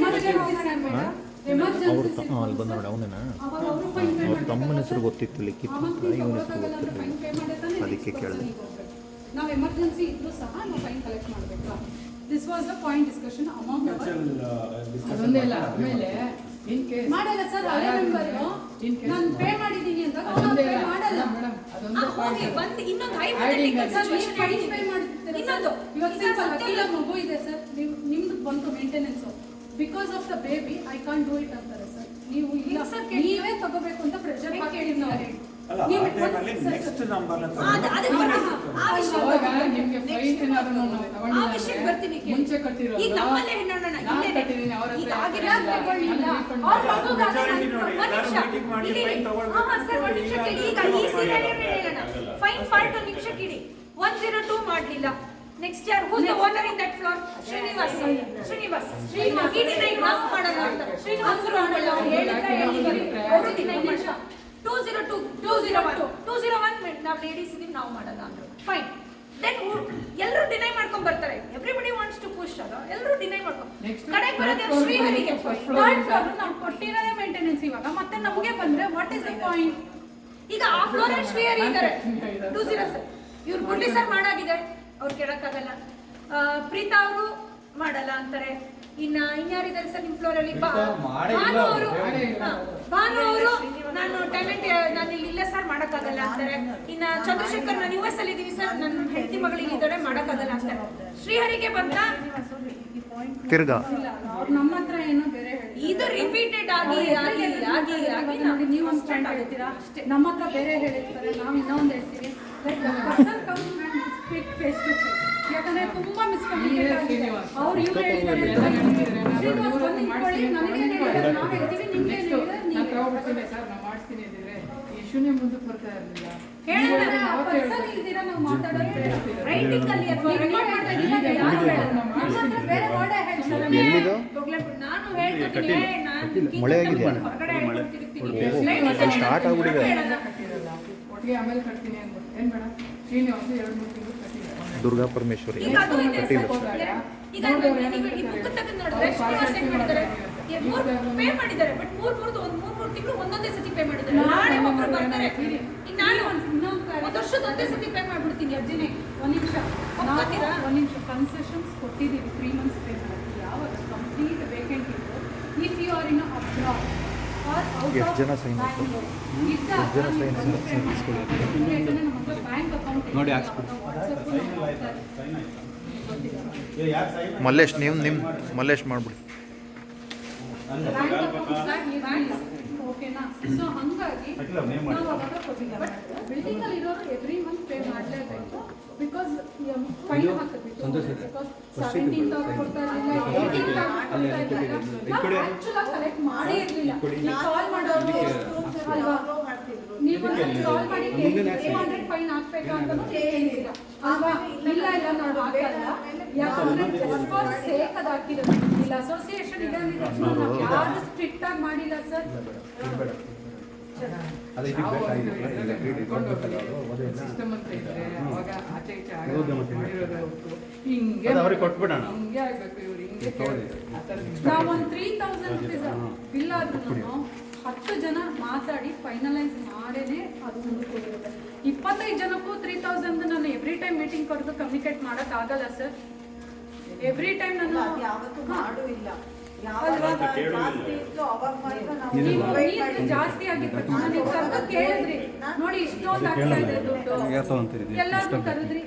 ಅಲ್ಲಿ ಬಂದ ನೋಡಿ ಅವನೇನಾ? ಅವ್ರ ತಮ್ಮನ ಹೆಸರು ಗೊತ್ತಿತ್ತು, ಲಿಖಿತ್ ಅಂತ. ಇವನ ಹೆಸರು ಗೊತ್ತಿರಲಿಲ್ಲ, ಅದಕ್ಕೆ ಕೇಳಿದೆ. ನಾವು ಎಮರ್ಜೆನ್ಸಿ ಇದ್ರೂ ಸಹ ನಾವು ಫೈನ್ ಕಲೆಕ್ಟ್ ಮಾಡಬೇಕಾ? This was the point discussion amount ಅದೊಂದೇ ಇಲ್ಲ. ಆಮೇಲೆ ಇನ್ ಕೇಸ್ ಮಾಡಲ್ಲ ಸರ್, ಹಳೆ ಮೆಂಬರ್ ನಾನು ಪೇ ಮಾಡಿದ್ದೀನಿ ಅಂತ ಅದೊಂದೇ ಇಲ್ಲ ಮಾಡಲ್ಲ ಮೇಡಮ್, ಅದೊಂದು ಹೋಗಿ ಬಂದು ಇನ್ನೊಂದು ಸರ್, ನೀವು ಫೈನ್ ಪೇ ಮಾಡ್ತೀರಾ? ಇನ್ನೊಂದು ಇವಾಗ ಸಿಂಪಲ್ ಅಖಿಲ ಮಗು ಇದೆ ಸರ್, ನೀವು ನಿಮ್ದು ಬಂತು maintenance, because of the baby I can't do it ಅಂತಾರೆ ಸರ್. ನೀವು ಇಲ್ಲ ಸರ್ ನೀವೇ ತಗೋಬೇಕು ಅಂತ ಪ್ರೆಷರ್ ಹಾಕಿ ನಾವು ಅಲ್ಲ ಆ ಟೈಮಲ್ಲಿ ನೆಕ್ಸ್ಟ್ ನಂಬರ್ ಅವಾಗ ನಿಮ್ಗೆ ಫೈನ್ ಏನಾದ್ರು ನಾವು ಆ ವಿಷಯಕ್ಕೆ ಬರ್ತೀನಿ ತಗೊಂಡಿಲ್ಲ ಮುಂಚೆ ಕಟ್ಟಿರೋದು ಈಗ ನಮ್ಮಲ್ಲೇ ಹೆಣ್ಣೋಣ ನಾನು ಕಟ್ಟಿದ್ದೀನಿ, ಅವ್ರ ಹತ್ರ ತಗೊಳ್ಳಿಲ್ಲ ಅವ್ರ ಫೈನ್ ಪಾರ್ಟ್ ಒಂದು ನಿಮಿಷ ಕಿಡಿ 102 ಮಾಡ್ಲಿಲ್ಲ. ನೆಕ್ಸ್ಟ್ ಯಾರು who's the owner in that floor? Srinivas ನಾವು ಮಾಡಲ್ಲ ಅಂತ ಶ್ರೀನಿವಾಸ್ ಅವರು ದಿನ 201 ನಾವು ಲೇಡೀಸ್ ಇದೀವಿ ನಾವು ಮಾಡಲ್ಲ ಅಂದ್ರು. ಫೈನ್. ದೆನ್ ಎಲ್ಲರೂ ಡಿನೈ ಮಾಡ್ಕೊಂಡ್ ಬರ್ತಾರೆ. ಎವ್ರಿಬಡಿ ವಾಂಟ್ಸ್ ಟು ಪುಷ್ ಅಲ್ಲ, ಎಲ್ಲರೂ ಡಿನೈ ಮಾಡ್ಕೊಂಡು ಕಡೆ ಬರೋದೇ ಶ್ರೀಹರಿಗೆ. ನಾವು ಕೊಟ್ಟಿರೋದೇ ಮೇಂಟೆನೆನ್ಸ್ ಇವಾಗ ಮತ್ತೆ ನಮಗೆ ಬಂದ್ರೆ ವಾಟ್ ಇಸ್ ದ ಪಾಯಿಂಟ್? ಈಗ ಆ ಫ್ಲೋರ್ ಅಲ್ಲಿ ಶ್ರೀಹರಿ ಇದ್ದಾರೆ 207. ಇವ್ರು ಗುಡ್ಲಿ ಸರ್ ಮಾಡಾಗಿದೆ, ಅವ್ರು ಕೇಳಕ್ಕಾಗಲ್ಲ. ಪ್ರೀತಾ ಅವರು ಮಾಡಲ್ಲ ಅಂತಾರೆ. ಇನ್ಯಾರಿದ್ದಾರೆ ಸರ್ ನಿಮ್ ಫ್ಲೋರ್ ಅಲ್ಲಿ? ಭಾನು ಅವರು ನಾನು ಟ್ಯಾಲೆಂಟ್ ನಾನು ಇಲ್ಲ ಸರ್ ಮಾಡಕ್ಕಾಗಲ್ಲ ಅಂತಾರೆ. ಇನ್ನ ಚಂದ್ರಶೇಖರ್ ನಾನು US ಅಲ್ಲಿ ಇದೀನಿ ಸರ್, ನನ್ನ ಹೆಂಡತಿ ಮಗಳಿಗೆ ಇದ್ದಾರೆ ಮಾಡಕ್ಕಾಗಲ್ಲ ಅಂತಾರೆ. ಶ್ರೀಹರಿಗೆ ಬಂತ ತಿರ್ಗಾ ನಮ್ಮ ಹತ್ರ ಏನೋ ಬೇರೆ ಇದು ರಿಪೀಟೆಡ್ ಆಗಿ ನೀವು ಸ್ಟ್ಯಾಂಡ್ ಹೇಳ್ತೀರಾ ಅಷ್ಟೇ. ನಮ್ಮ ಹತ್ರ ಬೇರೆ ಹೇಳಿರ್ತಾರೆ, ನಾವು ಇನ್ನೊಂದು ಹೇಳ್ತೀವಿ. Person come and speak face to face. ಯಾಕಂದ್ರೆ ತುಂಬಾ ಮಿಸ್ಕಮ್ಯುನಿಕೇಟ್ ಆಗಿದೆ. ಅವ್ರು ಇವ್ರು ಹೇಳಿದ್ದಾರೆ ಇಶ್ಯೂನೇ ಮುಂದಕ್ಕೆ ಬರ್ತಾ ಇರಲಿಲ್ಲ. ನಾವು ಮಾತಾಡೋದು ರೈಟಿಂಗ್ ಅಲ್ಲಿ ಅಥವಾ ರೆಕಾರ್ಡ್ ಮಾಡ್ತಾ ಇದ್ದೀವಿ. ಬೇರೆ ವರ್ಡೇ ಹೇಳ್ತಾರೆ. ಎಲ್ಲಿದು ನಾನು ಹೇಳ್ತೀನಿ ಮಳೆ ಆಗಿದೆಯಾ? ಸ್ಟಾರ್ಟ್ ಆಗ್ಬಿಟ್ಟಿದೆ. ಒಟ್ಟಿಗೆ ಆಮೇಲೆ ಕಟ್ತೀನಿ ಅಂದ್ಬಿಟ್ಟು ಏನ್ ಬೇಡ ಶ್ರೀನಿವಾಸ 2-3 ತಿಂಗಳು ಕಟ್ಟಿದ್ದಾರೆ. ದುರ್ಗಾ ಪರಮೇಶ್ವರಿ ಈಗ ಅದು ಇದೆ ಸರ್. ಈಗ ಈ ಬುಕ್ ತೆಗೆದು ನೋಡಿದ್ರೆ ಶ್ರೀನಿವಾಸ ಏನ್ ಮಾಡಿದ್ದಾರೆ? ಪೇ ಮಾಡಿದ್ದಾರೆ, ಬಟ್ ಮೂರ್ ತಿಂಗಳು ಒಂದೊಂದೇ ಸತಿ ಪೇ ಮಾಡಿದ್ದಾರೆ. ನಾಳೆ ಒಬ್ಬರು ಬರ್ತಾರೆ, ಇನ್ನು ನಾನು ಒಂದು ವರ್ಷದ ಒಂದೇ ಸತಿ ಪೇ ಮಾಡ್ಬಿಡ್ತೀನಿ. ಅರ್ಜಿನೇ ಒಂದು ನಿಮಿಷ ಕನ್ಸೆಷನ್ಸ್ ಕೊಟ್ಟಿದ್ದೀವಿ 3 months ಪೇ ಮಾಡೋಕ್ಕೆ. ಯಾವಾಗ ಕಂಪ್ಲೀಟ್ ವೇಕೆಂಟ್ ಇತ್ತು, if you are in abroad are out ಎಷ್ಟು ಆಫ್ ಜನ ಸೈನ್ ಹಾಕು? ಬ್ಯಾಂಕ್ ಅಕೌಂಟ್ ನೋಡಿ ಮಲ್ಲೇಶ್ ಮಲ್ಲೇಶ್ ಮಾಡ್ಬಿಡಿ. ಓಕೆನಾ? ಸೊ ಹಂಗಾಗಿ ನಾವು ಅವಾಗ ಕೊಟ್ಟಿಲ್ಲ. ಬಟ್ ಬಿಲ್ಡಿಂಗ್ ಅಲ್ಲಿ ಇರೋರು ಎವ್ರಿ ಮಂತ್ ಪೇ ಮಾಡಲೇಬೇಕು. ಬಿಕಾಸ್ ಫೈನ್ ಹಾಕಬೇಕು. ಬಿಕಾಸ್ 17th ಕೊಡ್ತಾ ಇರಲಿಲ್ಲ, 18th ಕೊಡ್ತಾ ಇರಲಿಲ್ಲ. ನಾವು ಆಕ್ಚುಲಾಗಿ ಕಲೆಕ್ಟ್ ಮಾಡೇ ಇರಲಿಲ್ಲ. ನೀವು ಕಾಲ್ ಮಾಡೋರು ಅಲ್ವಾ? ನೀವು ಕಾಲ್ ಮಾಡಿ 200 ಫೈನ್ ಹಾಕ್ಬೇಕಾ ಅಂತಲೂ ಹೇಳಿದ್ದೀರಾ ಅಲ್ವಾ? ಇಲ್ಲ ನಾವು ಹಾಕಲ್ಲ. ಯಾಕಂದ್ರೆ ಸೇಕ್ ಅದು ಹಾಕಿರೋದು. ಇಲ್ಲ ಅಸೋಸಿಯೇಷನ್ ಇದೆ ಯಾರು ಸ್ಟ್ರಿಕ್ಟ್ ಆಗಿ ಮಾಡಿಲ್ಲ ಸರ್. ಸಿಸ್ಟಮ್ ಅಂತ ಇದ್ರೆ ಅವಾಗ ಆಚೆ ಈಚೆ ಮಾಡಿರೋದು ಹಿಂಗೆ ಕೊಟ್ಬಿಡೋಣ. ಹಿಂಗೆ ಆಗ್ಬೇಕು, ಇವ್ರು ಹಿಂಗೆ ನಾವು ಒಂದು 3000 ರೂಪೀಸ್ ಬಿಲ್ ಆದ್ರೂ 10 ಜನ ಮಾತಾಡಿ ಫೈನಲೈಸ್ ಮಾಡೇನೆ ಅದು ಮುಂದಕ್ಕೆ. 25 ಜನಕ್ಕೂ 3000 ನಾನು ಎವ್ರಿ ಟೈಮ್ ಮೀಟಿಂಗ್ ಕರೆದು ಕಮ್ಯುನಿಕೇಟ್ ಮಾಡಕ್ ಆಗಲ್ಲ ಸರ್. ಎವ್ರಿ ಟೈಮ್ ನಾನು ಯಾವತ್ತೂ ಮಾಡೂ ಇಲ್ಲ. ನೀವು ಜಾಸ್ತಿ ಆಗಿತ್ತು ನನಗೆ ಕರೆದು ಕೇಳಿದ್ರಿ, ನೋಡಿ ಇಷ್ಟೊಂದು ಆಗ್ತಾ ಇದೆ ದುಡ್ಡು, ಎಲ್ಲರೂ ಕರೆದ್ರಿ.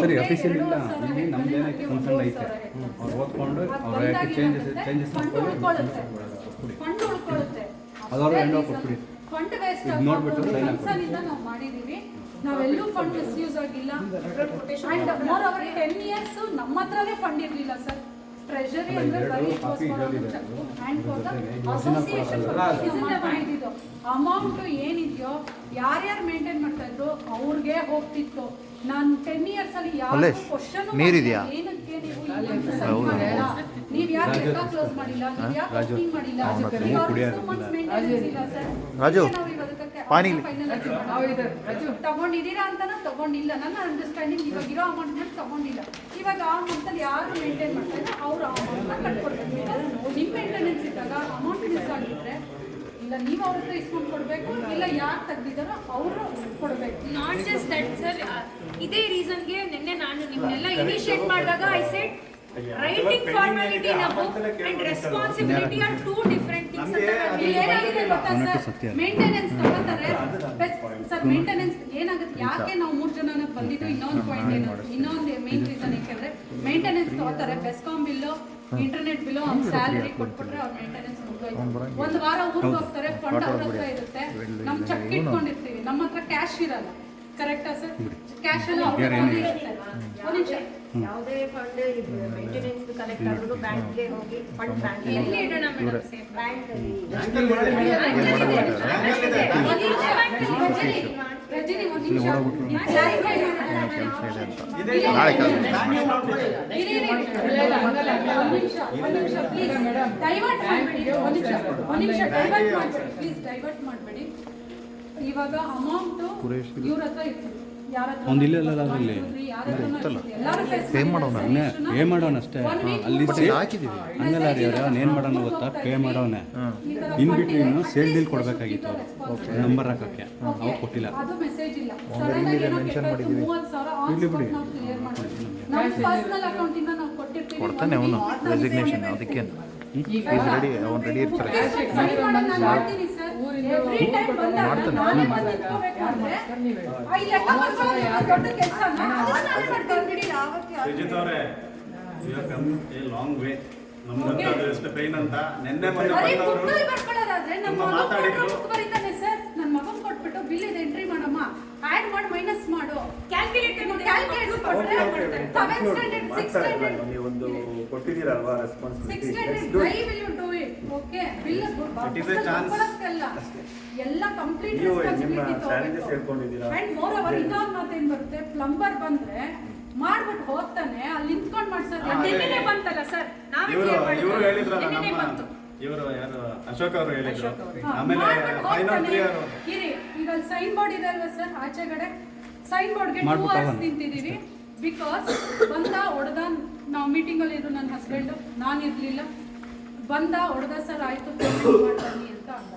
ಸರಿ ಅಫಿಷಿಯಲ್ ಇಲ್ಲ, ಇಲ್ಲಿ ನಮ್ದೇನೈತೆ ಕನ್ಸರ್ನ್ ಐತೆ, ಅವ್ರು ಓದ್ಕೊಂಡು ಅವ್ರ ಚೇಂಜಸ್ ಫಂಡ್ ಉಳ್ಕೊಳ್ಳುತ್ತೆ. ಅದವ್ರು ಎಂಡ್ ಆಫ್ ಕೊಟ್ಬಿಡಿ. ಫಂಡ್ ವೇಸ್ಟ್ ನೋಡ್ಬಿಟ್ಟು ನಾವು ಮಾಡಿದೀವಿ. ನಾವೆಲ್ಲೂ ಫಂಡ್ ಮಿಸ್ಯೂಸ್ ಆಗಿಲ್ಲ. ಅಂಡ್ ಮೋರ್ ಓವರ್ 10 years ನಮ್ಮ ಹತ್ರನೇ ಫಂಡ್ ಇರಲಿಲ್ಲ ಸರ್. ಟ್ರೆಜರಿ ಅಂದ್ರೆ ಬರೀ ಅಸೋಸಿಯೇಷನ್ ಮಾಡಿದ್ದು ಅಮೌಂಟ್ ಏನಿದೆಯೋ ಯಾರ್ಯಾರು ಮೇಂಟೈನ್ ಮಾಡ್ತಾ ಇದ್ರು ಅವ್ರಿಗೆ ಹೋಗ್ತಿತ್ತು. ನಾನು 10 years ಅಲ್ಲಿ ಯಾವ ಕ್ವಶನ್ ನೀರಿದೆಯಾ? ಏನಕ್ಕೆ ನೀವು ಯಾಕೆ ಕ್ಲೋಸ್ ಮಾಡಿಲ್ಲ, ನೀವು ಯಾಕೆ ಓಪನಿಂಗ್ ಮಾಡಿಲ್ಲ, ರಾಜು ಪಾನಿ ತಗೊಂಡಿದ್ದೀರಾ ಅಂತ ತಗೊಂಡಿಲ್ಲ. ನನ್ನ ಅಂಡರ್ಸ್ಟ್ಯಾಂಡಿಂಗ್ ಇವಾಗ ಇರೋ ಅಮೌಂಟ್ ಮೇಲೆ ತಗೊಂಡಿಲ್ಲ. ಇವಾಗ ಆ ಅಮೌಂಟಲ್ಲಿ ಯಾರು ಮೇಂಟೈನ್ ಮಾಡ್ತಾ ಇದ್ದಾರೆ ಅವ್ರು ಆ ಅಮೌಂಟ್ನ ಕಟ್ಕೊಡ್ಬೇಕು. ನಿಮ್ಮ ಮೇಂಟೆನೆನ್ಸ್ ಇದ್ದಾಗ ಅಮೌಂಟ್ ಮಿಸ್ ಆಗಿದ್ರೆ ಇಲ್ಲ ನೀವು ಅವ್ರ ಹತ್ರ ಇಸ್ಕೊಂಡು ಕೊಡಬೇಕು, ಇಲ್ಲ ಯಾರು ತೆಗ್ದಿದ್ದಾರೋ ಅವರು ಕೊಡಬೇಕು. ನಾಟ್ ಜಸ್ಟ್ ದಟ್ ಸರ್, ಇದೇ ರೀಸನ್ಗೆ ನಿನ್ನೆ ನಾನು ನಿಮ್ಮನ್ನೆಲ್ಲ ಇನಿಷಿಯೇಟ್ ಮಾಡಿದಾಗ I said writing formality and responsibility are 2 different things ಅಂತ. ಏನಾಗಿದೆ ಗೊತ್ತಾ ಸರ್, ಮೇಂಟೆನೆನ್ಸ್ ತಗೋತಾರೆ ಸರ್. ಮೇಂಟೆನೆನ್ಸ್ ಏನಾಗುತ್ತೆ, ಯಾಕೆ ನಾವು 3 ಜನ ಬಂದಿದ್ದು ಇನ್ನೊಂದು ಪಾಯಿಂಟ್ ಏನು, ಇನ್ನೊಂದು ಮೇನ್ ರೀಸನ್ ಯಾಕೆಂದ್ರೆ ಮೇಂಟೆನೆನ್ಸ್ ತಗೋತಾರೆ. ಬೆಸ್ಕಾಂ ಬಿಲ್ಲು, ಇಂಟರ್ನೆಟ್ ಬಿಲ್ಲು, ಅವ್ನ ಸ್ಯಾಲರಿ ಕೊಟ್ಬಿಟ್ರೆ ಅವ್ರ ಮೇಂಟೆನೆನ್ಸ್ ಮುಗಿದೋಯ್ತು. ಒಂದು ವಾರ ಊರಿಗೆ ಹೋಗ್ತಾರೆ, ಫಂಡ್ ಅವ್ರ ಹತ್ರ ಇರುತ್ತೆ, ನಮ್ ಚೆಕ್ ಇಟ್ಕೊಂಡಿರ್ತೀವಿ, ನಮ್ಮ ಹತ್ರ ಕ್ಯಾಶ್ ಇರಲ್ಲ. ಕರೆಕ್ಟಾ ಸರ್? ಕ್ಯಾಶ್ ಎಲ್ಲ ಅವ್ರ ಬೇರೆ ಹತ್ರ ಏನಿಲ್ಲ. ಇರುತ್ತೆ. ಒಂದ್ ನಿಮಿಷ. ಯಾವುದೇ ಫಂಡ್ ಮೇಂಟೆನೆನ್ಸ್ ಕಲೆಕ್ಟ್ ಆದ್ರೂ ಬ್ಯಾಂಕ್ಗೆ ಹೋಗಿ ಫಂಡ್ ಬ್ಯಾಂಕ್ ಎಲ್ಲಿ ಇಡೋಣ ಮೇಡಮ್ ಸೇಫ್ ಬ್ಯಾಂಕ್ ಅಲ್ಲಿ ರಜನಿ ಒಂದ್ ನಿಮಿಷ. ನಾಳೆ ಕಾಲ್ ಡೈವರ್ಟ್ ಮಾಡಬೇಡಿ. ಇವಾಗ ಅಮೌಂಟ್ ಇವ್ರ ಹತ್ರ ಇರ್ತದೆ, ಯಾರ ಹತ್ರ ಒಂದು ಇಲ್ಲ ಅದರಲ್ಲಿ ಪೇ ಮಾಡೋಣ. ಪೇ ಮಾಡೋಣ ಅಷ್ಟೇ. ಅಲ್ಲಿ ಹಾಕಿದ್ದೀವಿ. ಹಂಗಲ್ಲ ರೀ ಅವ್ರು ಏನು ಮಾಡೋಣ ಗೊತ್ತಾ, ಪೇ ಮಾಡೋನೆ ಇನ್ ಬಿಟ್ವೀನು ಸೇಲ್ ಡೀಲ್ ಕೊಡಬೇಕಾಗಿತ್ತು ಅವ್ರು ನಂಬರ್ ಹಾಕೋಕ್ಕೆ, ಅವಾಗ ಕೊಟ್ಟಿಲ್ಲ. ಅದು ಮೆಸೇಜ್ ಇಲ್ಲ. ಸಡನ್ ಆಗಿ ಏನೋ ಕೆಟ್ಟೋಯ್ತು, 30,000 ಆನ್ ಸ್ಪಾಟ್ ನಾವು ಕ್ಲಿಯರ್ ಮಾಡ್ತೀವಿ. ನಮ್ಮ ಪರ್ಸನಲ್ ಅಕೌಂಟ್ ಇಂದ ನಾವು ಕೊಟ್ಟಿರ್ತೀವಿ. ಕೊಡ್ತಾನೆ ಅವನು ರೆಸಿಗ್ನೇಷನ್, ಅದಕ್ಕೆ ಈಸ್ ರೆಡಿ, ಅವ್ನು ರೆಡಿ ಇರ್ತಾರೆ. ಸೈನ್ ಮಾಡೋದು ನಾನು ಮಾಡ್ತೀನಿ ಸರ್. ಎವ್ರಿ ಟೈಮ್ ಬಂದಾಗ ನಾನೇ ಬಂದು ಇಟ್ಕೋಬೇಕು ಅಂದ್ರೆ ಈ ಲೆಕ್ಕ ಬರ್ಕೊಳ್ಳೋದು ಏನೋ ದೊಡ್ಡ ಕೆಲಸನ, ಅದನ್ನ ನಾನೇ ಮಾಡ್ಕೊಂಡ್ಬಿಡಿ. ಸುಜಿತ್ ಅವರೇ, you are come a long way. ನಮ್ಗಂತ ಅದು ಎಷ್ಟು ಪೈನ್ ಅಂತ ನಿನ್ನೆ ಮೊನ್ನೆ ಬರೀ ಬಂದವರು ಬುಕ್ಕಲ್ಲಿ ಬರ್ಕೊಳ್ಳೋದಾದ್ರೆ ನಮ್ಮ ತುಂಬಾ ಮಗನ್ ಮಾತಾಡಿದ್ರು. ಕೊಟ್ರೆ ಬುಕ್ ಬರೀತಾನೆ ಸರ್. ನನ್ನ ಮಗನ್ ಕೊಟ್ಬಿಟ್ಟು ಬಿಲ್ ಇದೆ ಎಂಟ್ರಿ ಮಾಡಮ್ಮ, ಆಡ್ ಮಾಡಿ ಮೈನಸ್ ಮಾಡು, ಕ್ಯಾಲ್ಕುಲೇಟರ್ ಕೊಟ್ರೆ 7th ಸ್ಟ್ಯಾಂಡರ್ಡ್ 6th ಸ್ಟ್ಯಾಂಡರ್ಡ್ ನೀವೊಂದು ಕೊಟ್ಟಿದ್ದೀರಲ್ವಾ Sixth responsibility. standard, why will you do it? Okay, bill It is a chance. ಎಲ್ಲ ಕಂಪ್ಲೀಟ್ ನೀವು ನಿಮ್ಮ ರೆಸ್ಪಾನ್ಸಿಬಿಲಿಟಿ challenges ಹೇಳ್ಕೊಂಡಿದ್ದೀರಾ. ಅಂಡ್ ಮೋರ್ ಓವರ್ ಇನ್ನೊಂದು ಮಾತೇನ್ ಬರುತ್ತೆ, ಪ್ಲಂಬರ್ ಬಂದ್ರೆ ಮಾಡ್ಬಿಟ್ಟು ಹೋಗ್ತಾನೆ, ಅಲ್ಲಿ ನಿಂತ್ಕೊಂಡು ಮಾಡ್ಸೋದು. ನಿನ್ನೆನೆ ಬಂತಲ್ಲ ಸರ್, ನಾವೇ ಇವರು clear ಮಾಡಿದ್ವಿ. ಇವರು ಹೇಳಿದ್ರಲ್ಲ ನಿನ್ನೆನೆ ನಮ್ಮ ಬಂತು. ಇವರು ಯಾರು ಅಶೋಕ್ ಅವರು ಹೇಳಿದ್ರು. ಹಾ, ಆಮೇಲೆ ಮಾಡ್ಬಿಟ್ಟು ಫೈನಲ್ ಹೋಗ್ತಾನೆ. ಕ್ಲಿಯರ್ ಇರಿ, ಈಗ ಅಲ್ಲಿ ಸೈನ್ ಬೋರ್ಡ್ ಇದೆ ಅಲ್ವಾ ಸರ್, ಆಚೆಗಡೆ ಸೈನ್ ಬೋರ್ಡ್ಗೆ 2 ಮಾಡ್ಬಿಟ್ಟು hours ಹೋಗೋಣ. ನಿಂತಿದ್ದೀವಿ. ಬಿಕಾಸ್ ಬಂದ ಹೊಡೆದ, ನಾವು ಮೀಟಿಂಗಲ್ಲಿ ಇದ್ರು ನನ್ನ ಹಸ್ಬೆಂಡು, ನಾನು ಇರಲಿಲ್ಲ. ಬಂದ ಹೊಡೆದ ಸರ್, ಆಯಿತು ಪೇಮೆಂಟ್ ಮಾಡ್ತೀನಿ ಅಂತ ಅಂದ.